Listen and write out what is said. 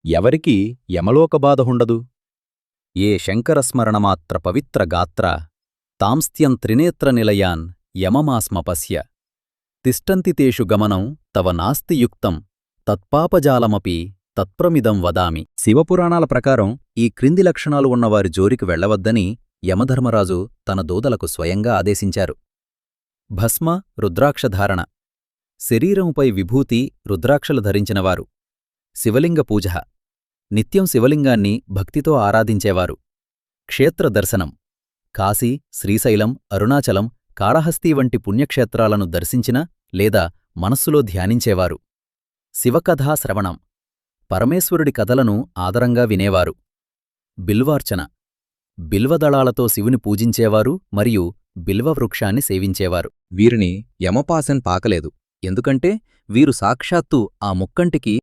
ఎవరికి యమలోకబాధ ఉండదు. ఏ శంకరస్మరణమాత్ర పవిత్రగాత్ర తాంస్త్యం త్రినేత్రనిలయాన్ యమమాస్మపశ్య తిష్టంతి తేషు గమనం తవ నాస్తి యుక్తం తత్పాపజాలమపి తత్ప్రమిదం వదామి. శివపురాణాల ప్రకారం ఈ క్రింది లక్షణాలు ఉన్నవారి జోరికి వెళ్లవద్దని యమధర్మరాజు తన దూదలకు స్వయంగా ఆదేశించారు. భస్మ, రుద్రాక్షధారణ. శరీరముపై విభూతి, రుద్రాక్షలు ధరించినవారు. శివలింగ పూజ. నిత్యం శివలింగాన్ని భక్తితో ఆరాధించేవారు. క్షేత్ర దర్శనం. కాశీ, శ్రీశైలం, అరుణాచలం, కాళహస్తి వంటి పుణ్యక్షేత్రాలను దర్శించిన లేదా మనస్సులో ధ్యానించేవారు. శివకథా శ్రవణం. పరమేశ్వరుడి కథలను ఆదరంగా వినేవారు. బిల్వార్చన. బిల్వదళాలతో శివుని పూజించేవారు మరియు బిల్వవృక్షాన్ని సేవించేవారు. వీరిని యమపాశం పాకలేదు, ఎందుకంటే వీరు సాక్షాత్తు ఆ ముక్కంటికి